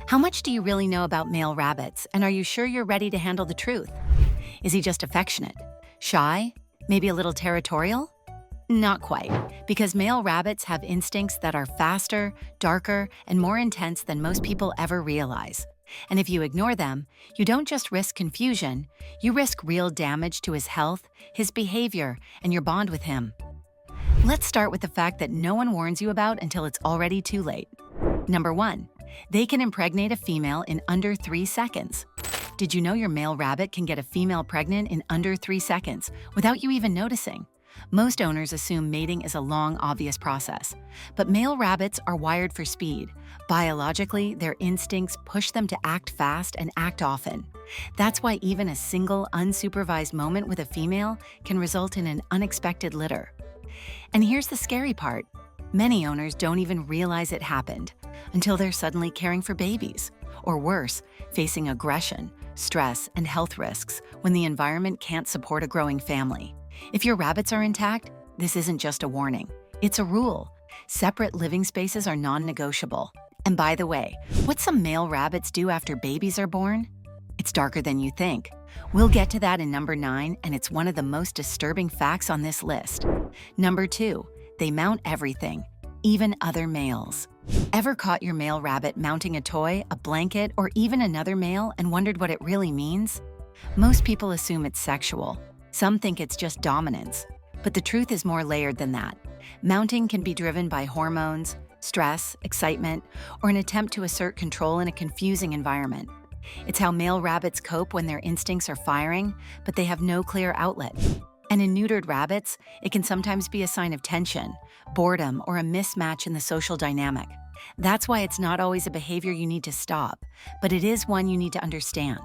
How much do you really know about male rabbits, and are you sure you're ready to handle the truth? Is he just affectionate? Shy? Maybe a little territorial? Not quite, because male rabbits have instincts that are faster, darker, and more intense than most people ever realize. And if you ignore them, you don't just risk confusion, you risk real damage to his health, his behavior, and your bond with him. Let's start with the fact that no one warns you about until it's already too late. Number 1. They can impregnate a female in under 3 seconds. Did you know your male rabbit can get a female pregnant in under 3 seconds without you even noticing? Most owners assume mating is a long, obvious process, but male rabbits are wired for speed. Biologically, their instincts push them to act fast and act often. That's why even a single, unsupervised moment with a female can result in an unexpected litter. And here's the scary part. Many owners don't even realize it happened until they're suddenly caring for babies, or worse, facing aggression, stress, and health risks when the environment can't support a growing family. If your rabbits are intact, this isn't just a warning, it's a rule. Separate living spaces are non-negotiable. And by the way, what some male rabbits do after babies are born? It's darker than you think. We'll get to that in number 9, and it's one of the most disturbing facts on this list. Number 2, they mount everything, even other males. Ever caught your male rabbit mounting a toy, a blanket, or even another male and wondered what it really means? Most people assume it's sexual. Some think it's just dominance. But the truth is more layered than that. Mounting can be driven by hormones, stress, excitement, or an attempt to assert control in a confusing environment. It's how male rabbits cope when their instincts are firing, but they have no clear outlet. And in neutered rabbits, it can sometimes be a sign of tension, boredom, or a mismatch in the social dynamic. That's why it's not always a behavior you need to stop, but it is one you need to understand.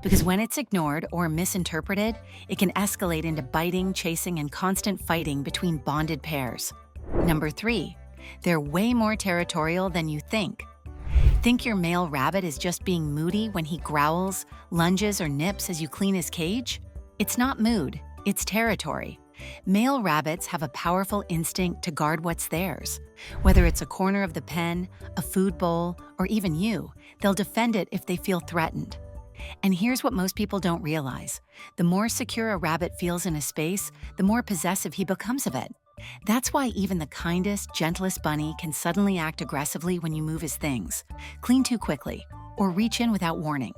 Because when it's ignored or misinterpreted, it can escalate into biting, chasing, and constant fighting between bonded pairs. Number 3, they're way more territorial than you think. Think your male rabbit is just being moody when he growls, lunges, or nips as you clean his cage? It's not mood, it's territory. Male rabbits have a powerful instinct to guard what's theirs. Whether it's a corner of the pen, a food bowl, or even you, they'll defend it if they feel threatened. And here's what most people don't realize. The more secure a rabbit feels in a space, the more possessive he becomes of it. That's why even the kindest, gentlest bunny can suddenly act aggressively when you move his things, clean too quickly, or reach in without warning.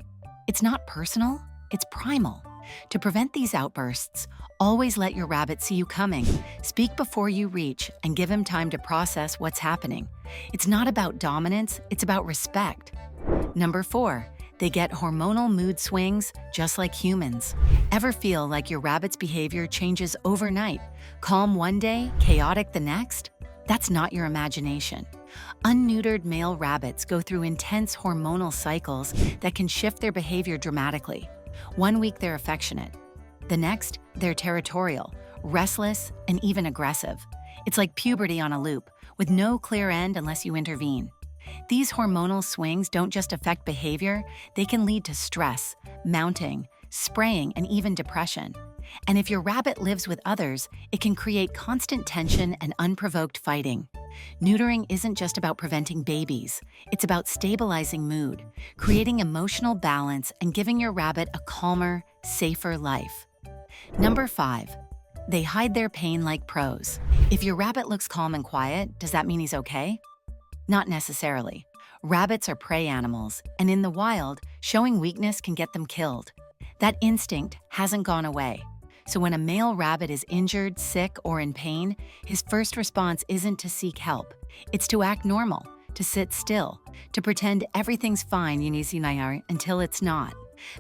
It's not personal, it's primal. To prevent these outbursts, always let your rabbit see you coming, speak before you reach, and give him time to process what's happening. It's not about dominance, it's about respect. Number 4, they get hormonal mood swings just like humans. Ever feel like your rabbit's behavior changes overnight? Calm one day, chaotic the next? That's not your imagination. Unneutered male rabbits go through intense hormonal cycles that can shift their behavior dramatically. One week they're affectionate. The next, they're territorial, restless, and even aggressive. It's like puberty on a loop, with no clear end unless you intervene. These hormonal swings don't just affect behavior, they can lead to stress, mounting, spraying, and even depression. And if your rabbit lives with others, it can create constant tension and unprovoked fighting. Neutering isn't just about preventing babies, it's about stabilizing mood, creating emotional balance, and giving your rabbit a calmer, safer life. Number 5, they hide their pain like pros. If your rabbit looks calm and quiet, does that mean he's okay? Not necessarily. Rabbits are prey animals, and in the wild, showing weakness can get them killed. That instinct hasn't gone away. So when a male rabbit is injured, sick, or in pain, his first response isn't to seek help. It's to act normal, to sit still, to pretend everything's fine until it's not.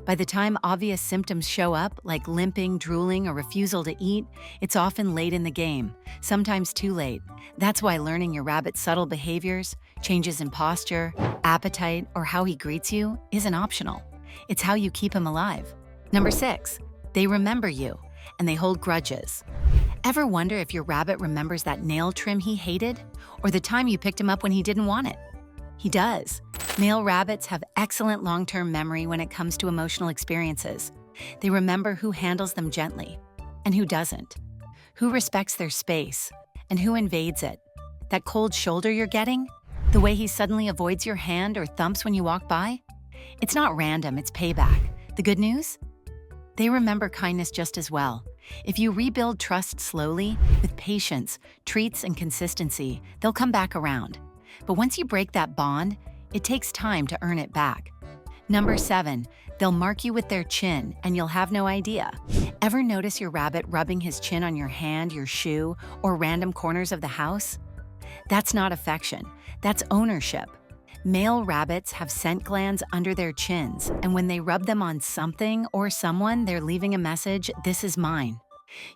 By the time obvious symptoms show up, like limping, drooling, or refusal to eat, it's often late in the game, sometimes too late. That's why learning your rabbit's subtle behaviors, changes in posture, appetite, or how he greets you isn't optional. It's how you keep him alive. Number 6, they remember you, and they hold grudges. Ever wonder if your rabbit remembers that nail trim he hated, or the time you picked him up when he didn't want it? He does. Male rabbits have excellent long-term memory when it comes to emotional experiences. They remember who handles them gently and who doesn't, who respects their space and who invades it. That cold shoulder you're getting? The way he suddenly avoids your hand or thumps when you walk by? It's not random, it's payback. The good news? They remember kindness just as well. If you rebuild trust slowly, with patience, treats, and consistency, they'll come back around. But once you break that bond, it takes time to earn it back. Number 7, they'll mark you with their chin and you'll have no idea. Ever notice your rabbit rubbing his chin on your hand, your shoe, or random corners of the house? That's not affection, that's ownership. Male rabbits have scent glands under their chins, and when they rub them on something or someone, they're leaving a message, "This is mine."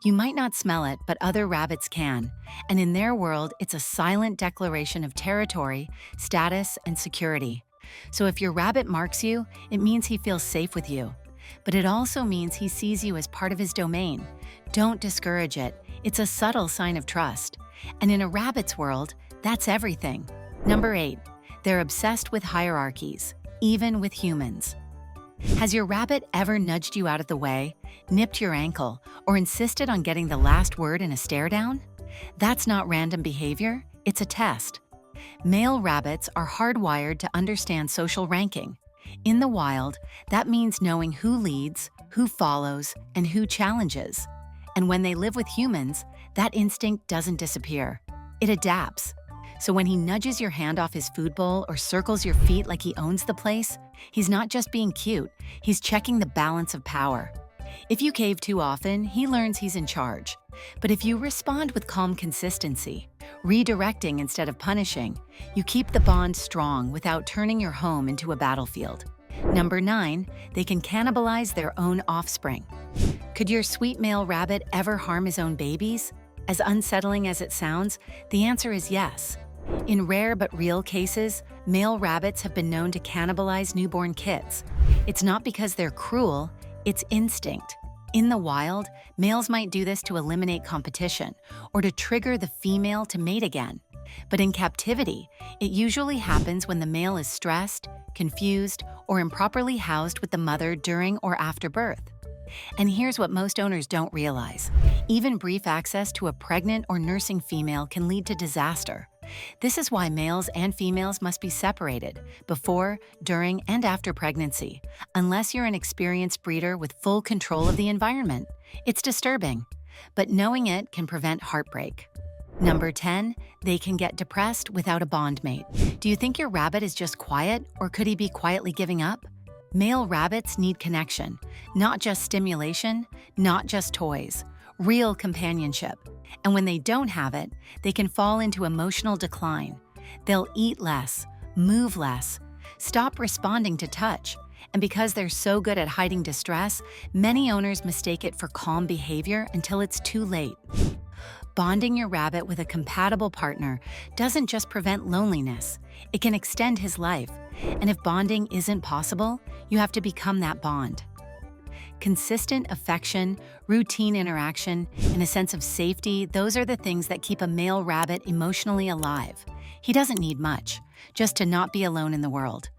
You might not smell it, but other rabbits can, and in their world, it's a silent declaration of territory, status, and security. So if your rabbit marks you, it means he feels safe with you. But it also means he sees you as part of his domain. Don't discourage it. It's a subtle sign of trust. And in a rabbit's world, that's everything. Number 8, they're obsessed with hierarchies, even with humans. Has your rabbit ever nudged you out of the way, nipped your ankle, or insisted on getting the last word in a stare down? That's not random behavior, it's a test. Male rabbits are hardwired to understand social ranking. In the wild, that means knowing who leads, who follows, and who challenges. And when they live with humans, that instinct doesn't disappear. It adapts. So when he nudges your hand off his food bowl or circles your feet like he owns the place, he's not just being cute, he's checking the balance of power. If you cave too often, he learns he's in charge. But if you respond with calm consistency, redirecting instead of punishing, you keep the bond strong without turning your home into a battlefield. Number 9, they can cannibalize their own offspring. Could your sweet male rabbit ever harm his own babies? As unsettling as it sounds, the answer is yes. In rare but real cases, male rabbits have been known to cannibalize newborn kids. It's not because they're cruel, it's instinct. In the wild, males might do this to eliminate competition or to trigger the female to mate again. But in captivity, it usually happens when the male is stressed, confused, or improperly housed with the mother during or after birth. And here's what most owners don't realize. Even brief access to a pregnant or nursing female can lead to disaster. This is why males and females must be separated before, during, and after pregnancy, unless you're an experienced breeder with full control of the environment. It's disturbing, but knowing it can prevent heartbreak. Number 10, they can get depressed without a bond mate. Do you think your rabbit is just quiet, or could he be quietly giving up? Male rabbits need connection, not just stimulation, not just toys, real companionship. And when they don't have it, they can fall into emotional decline. They'll eat less, move less, stop responding to touch. And because they're so good at hiding distress, many owners mistake it for calm behavior until it's too late. Bonding your rabbit with a compatible partner doesn't just prevent loneliness, it can extend his life. And if bonding isn't possible, you have to become that bond. Consistent affection, routine interaction, and a sense of safety, those are the things that keep a male rabbit emotionally alive. He doesn't need much, just to not be alone in the world.